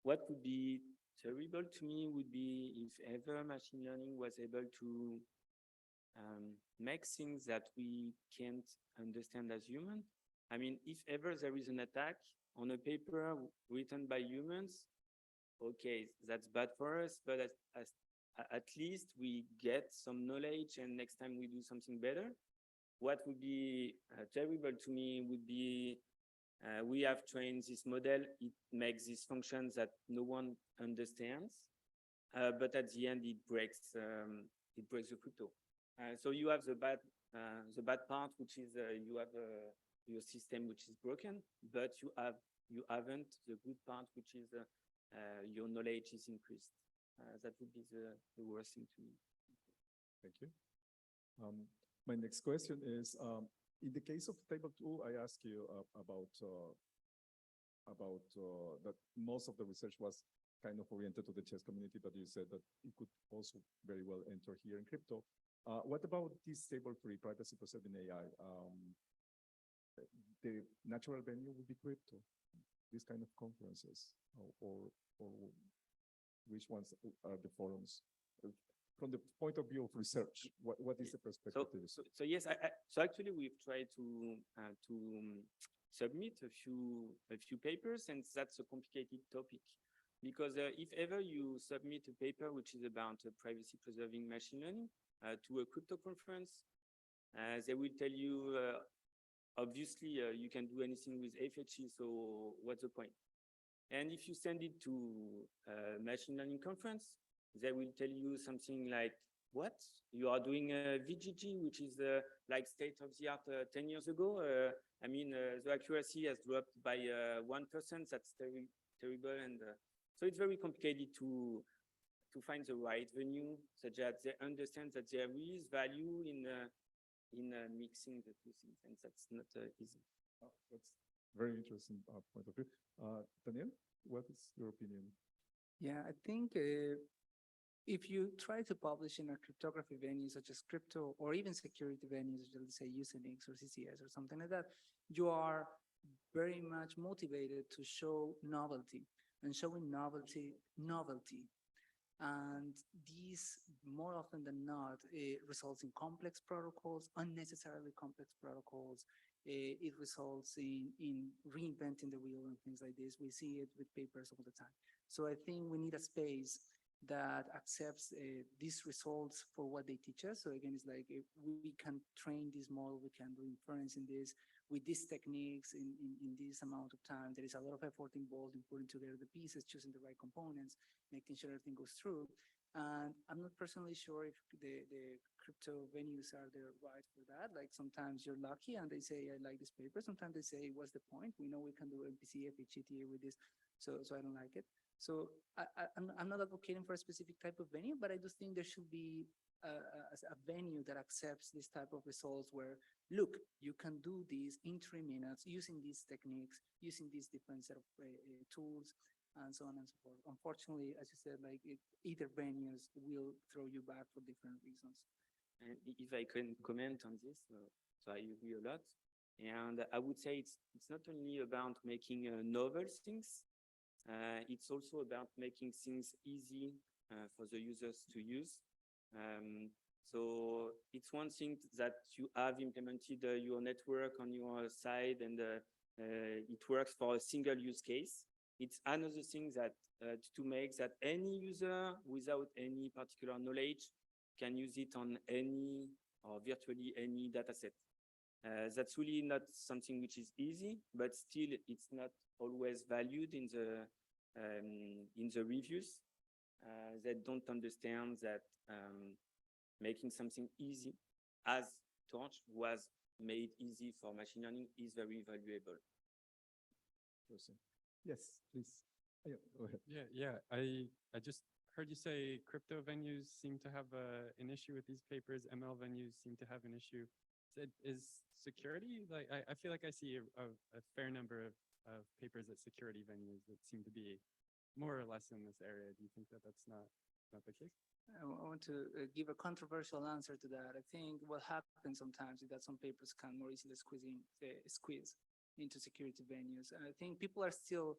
What would be terrible to me would be if ever machine learning was able to make things that we can't understand as humans. I mean, if ever there is an attack on a paper written by humans, okay, that's bad for us, but at least we get some knowledge and next time we do something better. What would be terrible to me would be we have trained this model, it makes these functions that no one understands, but at the end it breaks the crypto. So you have the bad part, which is you have your system which is broken, but you haven't the good part, which is your knowledge is increased. That would be the worst thing to me. Thank you. My next question is, in the case of table 2, I asked you about that most of the research was kind of oriented to the chess community, but you said that it could also very well enter here in crypto. What about this table 3, privacy preserving AI? The natural venue would be crypto, these kind of conferences, or which ones are the forums? From the point of view of research, what is the perspective? So yes, so actually we've tried to submit a few papers, and that's a complicated topic because if ever you submit a paper which is about privacy preserving machine learning to a crypto conference, they will tell you obviously you can do anything with FHE, so what's the point? And if you send it to a machine learning conference, they will tell you something like, what? You are doing VGG, which is like state of the art 10 years ago. I mean, the accuracy has dropped by 1%. That's terrible. And so it's very complicated to find the right venue such that they understand that there is value in mixing the two things. And that's not easy. Oh, that's very interesting point of view. Daniel, what is your opinion? Yeah, I think if you try to publish in a cryptography venue such as crypto or even security venues, let's say Usenix or CCS or something like that, you are very much motivated to show novelty and showing novelty. And these, more often than not, results in complex protocols, unnecessarily complex protocols. It results in reinventing the wheel and things like this. We see it with papers all the time. So I think we need a space that accepts these results for what they teach us. So again, it's like if we can train this model, we can do inference in this with these techniques in this amount of time. There is a lot of effort involved in putting together the pieces, choosing the right components, making sure everything goes through. And I'm not personally sure if the crypto venues are the right for that. Like sometimes you're lucky and they say, I like this paper. Sometimes they say, what's the point? We know we can do MPC, FHETA with this. So I don't like it. So I'm not advocating for a specific type of venue, but I do think there should be a venue that accepts this type of results where, look, you can do this in 3 minutes using these techniques, using these different set of tools, and so on and so forth. Unfortunately, as you said, like either venues will throw you back for different reasons. And if I can comment on this, so I agree a lot. And I would say it's not only about making novel things, it's also about making things easy for the users to use. So it's one thing that you have implemented your network on your side and it works for a single use case. It's another thing that to make that any user without any particular knowledge can use it on any or virtually any data set. That's really not something which is easy, but still it's not always valued in the reviews. They don't understand that making something easy, as Torch was made easy for machine learning, is very valuable. Yes, please. Yeah, go ahead. Yeah. I just heard you say crypto venues seem to have an issue with these papers. ML venues seem to have an issue. Is security, like, I feel like I see a fair number of papers at security venues that seem to be more or less in this area. Do you think that that's not the case? I want to give a controversial answer to that. I think what happens sometimes is that some papers can more easily squeeze into security venues. And I think people are still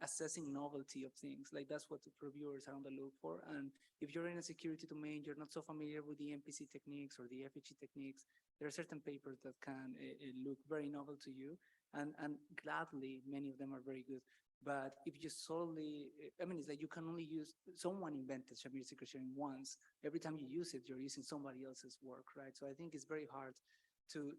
assessing novelty of things. Like that's what the reviewers are on the look for. And if you're in a security domain, you're not so familiar with the MPC techniques or the FHE techniques, there are certain papers that can look very novel to you. And gladly, many of them are very good. But if you solely, I mean, it's like you can only use, someone invented Shamir secret sharing once. Every time you use it, you're using somebody else's work, right? So I think it's very hard to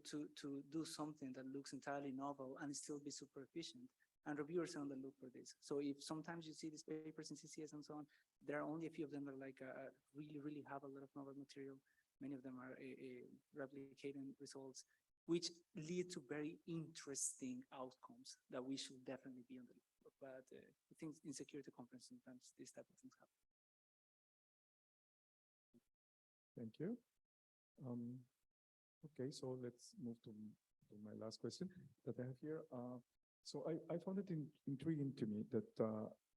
do something that looks entirely novel and still be super efficient. And reviewers are on the look for this. So if sometimes you see these papers in CCS and so on, there are only a few of them that are like really have a lot of novel material. Many of them are replicating results, which lead to very interesting outcomes that we should definitely be on the look for. But I think in security conference, sometimes these type of things happen. Thank you. Okay, so let's move to my last question that I have here. So I found it intriguing to me that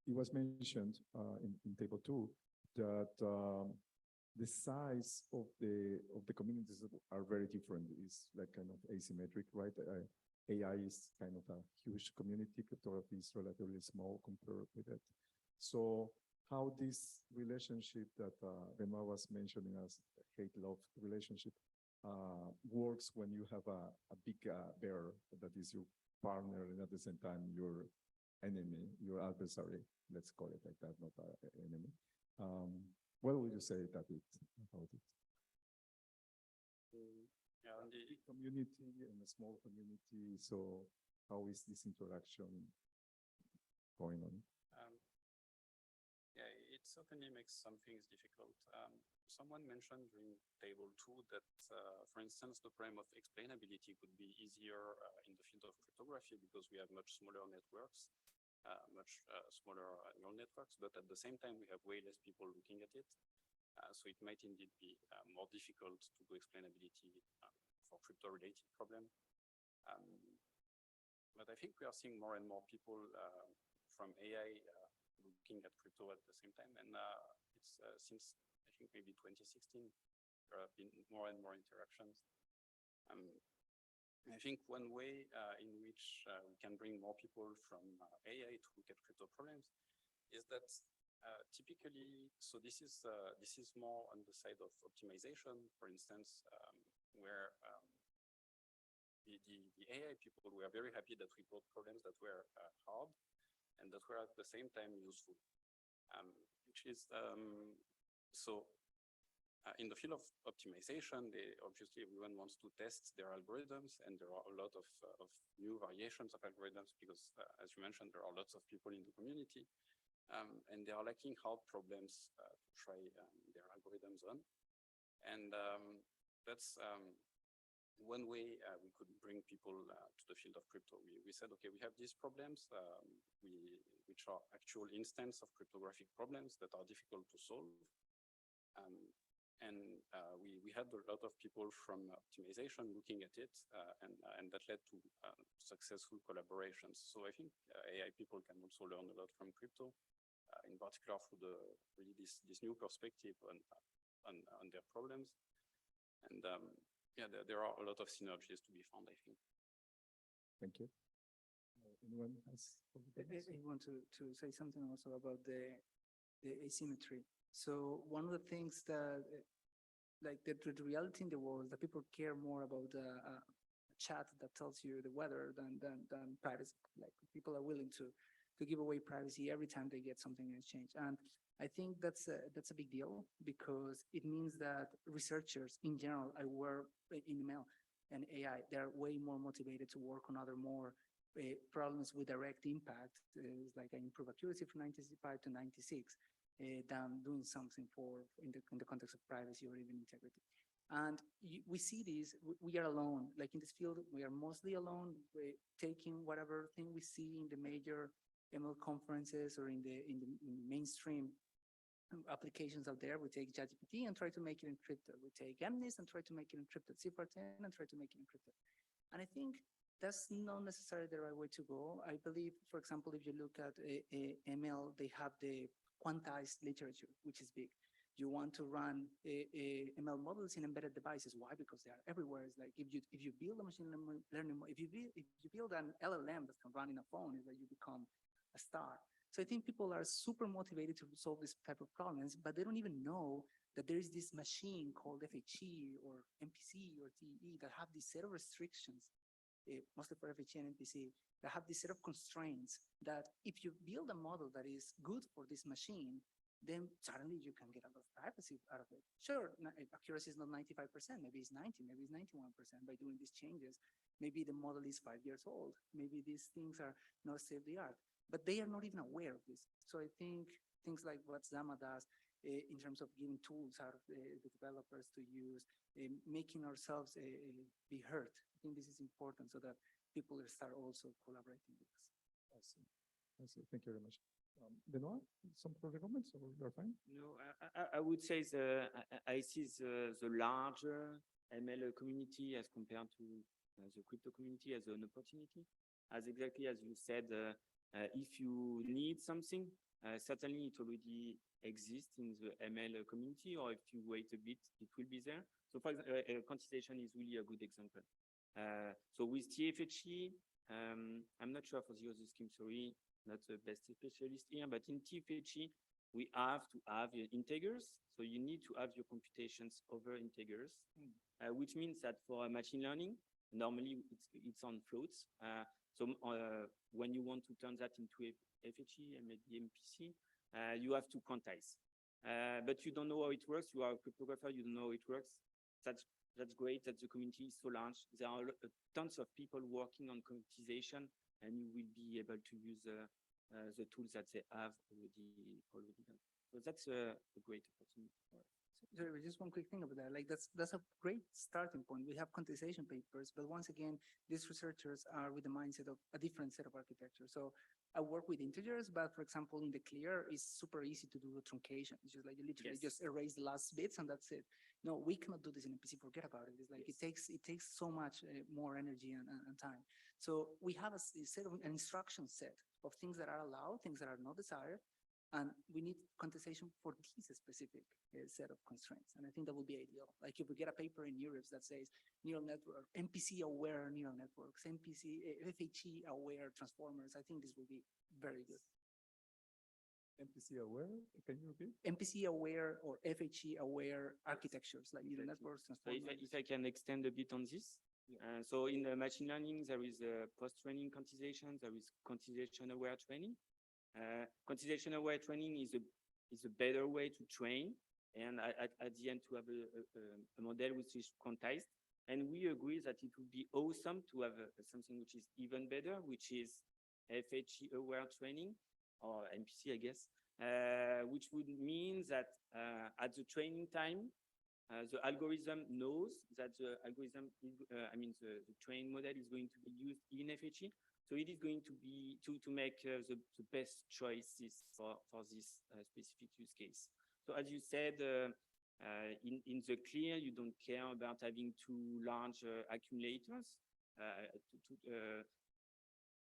it was mentioned in table 2 that the size of the communities are very different. It's like kind of asymmetric, right? AI is kind of a huge community. Cryptography is relatively small compared with it. So how this relationship that Benoit was mentioning as hate-love relationship works when you have a big bear that is your partner and at the same time your enemy, your adversary, let's call it like that, not an enemy. What would you say, David, about it? Yeah, a big community and a small community, so how is this interaction going on? Yeah, it certainly makes some things difficult. Someone mentioned during table 2 that, for instance, the problem of explainability could be easier in the field of cryptography because we have much smaller networks, much smaller neural networks, but at the same time, we have way less people looking at it. So it might indeed be more difficult to do explainability for crypto-related problem. But I think we are seeing more and more people from AI looking at crypto at the same time. And it's since, I think, maybe 2016, there have been more and more interactions. I think one way in which we can bring more people from AI to look at crypto problems is that typically, so this is more on the side of optimization, for instance, where the AI people were very happy that we brought problems that were hard and that were at the same time useful, which is in the field of optimization, obviously everyone wants to test their algorithms, and there are a lot of new variations of algorithms because, as you mentioned, there are lots of people in the community. and they are lacking hard problems to try their algorithms on. And that's one way we could bring people to the field of crypto. We said, okay, we have these problems, which are actual instance of cryptographic problems that are difficult to solve. We had a lot of people from optimization looking at it, and that led to successful collaborations. So I think AI people can also learn a lot from crypto, in particular through really this new perspective on their problems. And yeah, there are a lot of synergies to be found, I think. Thank you. Anyone has? I want to say something also about the asymmetry. So one of the things that, like the reality in the world, that people care more about a chat that tells you the weather than privacy. Like people are willing to give away privacy every time they get something in exchange. And I think that's a big deal, because it means that researchers in general are aware in ML and AI, they're way more motivated to work on other more problems with direct impact, like I improve accuracy from 95 to 96, than doing something in the context of privacy or even integrity. And we see this, we are alone, like in this field, we are mostly alone, taking whatever thing we see in the major ML conferences or in the mainstream applications out there. We take GHTC and try to make it encrypted. We take MNIST and try to make it encrypted, CIFAR10 and try to make it encrypted. And I think that's not necessarily the right way to go. I believe, for example, if you look at ML, they have the quantized literature, which is big. You want to run ML models in embedded devices. Why? Because they are everywhere. It's like if you build a machine learning, if you build an LLM that can run in a phone, is that you become a star. So I think people are super motivated to solve this type of problems, but they don't even know that there is this machine called FHE or MPC or TE that have this set of restrictions, mostly for FHE and MPC, that have this set of constraints that if you build a model that is good for this machine, then suddenly you can get a lot of privacy out of it. Sure, accuracy is not 95%, maybe it's 90, maybe it's 91% by doing these changes. Maybe the model is 5 years old. Maybe these things are not state of the art, but they are not even aware of this. So I think things like what Zama does in terms of giving tools out of the developers to use, making ourselves be heard. I think this is important so that people will start also collaborating with us. I see. Thank you very much. Benoit, some further comments, or you're fine? No, I would say I see the larger ML community as compared to the crypto community as an opportunity. As exactly as you said, if you need something, certainly it already exists in the ML community, or if you wait a bit, it will be there. So for example, quantization is really a good example. So with TFHE, I'm not sure for the other scheme, sorry, not the best specialist here, but in TFHE, we have to have integers. So you need to have your computations over integers, which means that for machine learning, normally it's on floats. So when you want to turn that into FHE and maybe MPC, you have to quantize. But you don't know how it works. You are a cryptographer, you don't know how it works. That's great that the community is so large. There are tons of people working on quantization, and you will be able to use the tools that they have already done. So that's a great opportunity for us. So just one quick thing about that. Like that's a great starting point. We have quantization papers, but once again, these researchers are with the mindset of a different set of architecture. So I work with integers, but for example, in the clear, it's super easy to do a truncation. It's just like you literally just erase the last bits and that's it. No, we cannot do this in MPC. Forget about it. It's like it takes so much more energy and time. So we have a set of an instruction set of things that are allowed, things that are not desired, and we need quantization for this specific set of constraints. And I think that would be ideal. Like if we get a paper in Europe that says neural network, MPC aware neural networks, FHE aware transformers, I think this will be very good. MPC aware, can you repeat? MPC aware or FHE aware architectures like neural networks, So transformers. if I can extend a bit on this. So in the machine learning, there is post-training quantization, there is quantization-aware training. Quantization-aware training is a better way to train, and at the end to have a model which is quantized. And we agree that it would be awesome to have something which is even better, which is FHE-aware training, or MPC, I guess. which would mean that at the training time, the algorithm knows that the algorithm, the training model is going to be used in FHE. So it is going to be to make the best choices for this specific use case. So as you said, in the clear, you don't care about having two large accumulators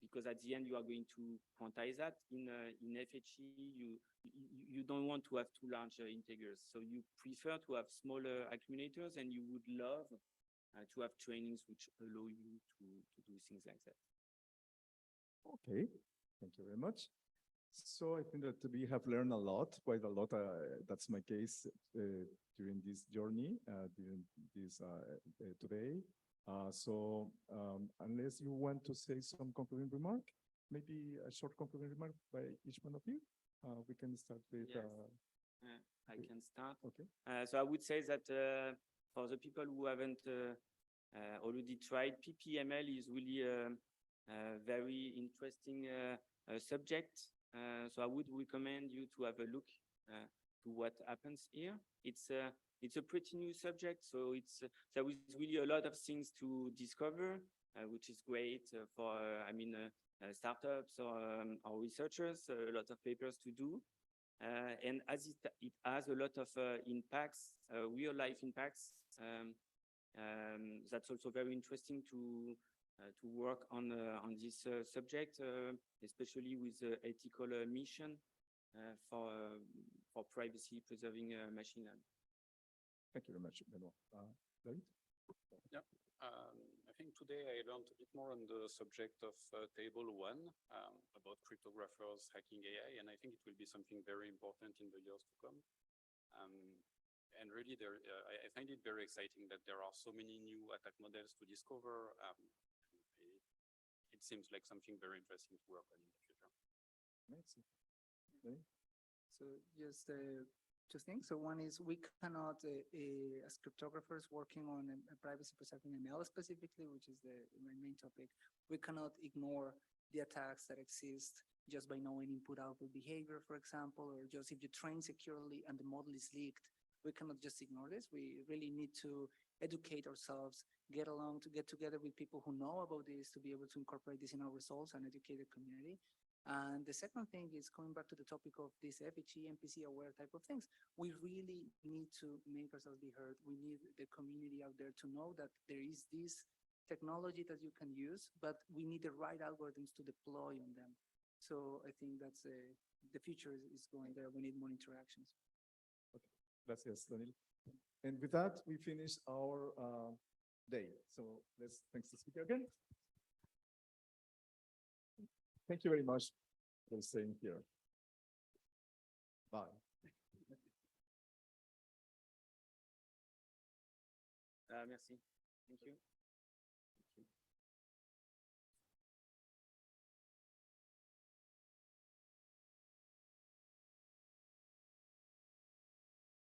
because at the end you are going to quantize that. In FHE, you don't want to have two large integers, so you prefer to have smaller accumulators, and you would love to have trainings which allow you to do things like that. Okay, thank you very much. So I think that we have learned a lot, quite a lot. That's my case during this journey, during this today. So unless you want to say some concluding remark, maybe a short concluding remark by each one of you, we can start with. Yes. I can start. Okay. So I would say that for the people who haven't already tried, PPML is really a very interesting subject. So I would recommend you to have a look to what happens here. It's a pretty new subject, so there is really a lot of things to discover, which is great for startups or researchers. A lot of papers to do, and as it has a lot of impacts, real life impacts. That's also very interesting to work on this subject, especially with the ethical mission for privacy preserving machine learning. Thank you very much, Benoit. David? Yeah, I think today I learned a bit more on the subject of table 1 about cryptographers hacking AI, and I think it will be something very important in the years to come. And really, I find it very exciting that there are so many new attack models to discover. It seems like something very interesting to work on in the future. Amazing. Okay. So just two things. So one is we cannot, as cryptographers working on a privacy preserving ML specifically, which is my main topic, we cannot ignore the attacks that exist just by knowing input-output behavior, for example, or just if you train securely and the model is leaked, we cannot just ignore this. We really need to educate ourselves, get together with people who know about this to be able to incorporate this in our results and educate the community. And the second thing is coming back to the topic of this FHE, MPC aware type of things. We really need to make ourselves be heard. We need the community out there to know that there is this technology that you can use, but we need the right algorithms to deploy on them. So I think that's the future is going there. We need more interactions. Okay, gracias, Daniel. And with that, we finish our day. So thanks to the speaker again. Thank you very much for staying here. Bye. Merci. Thank you.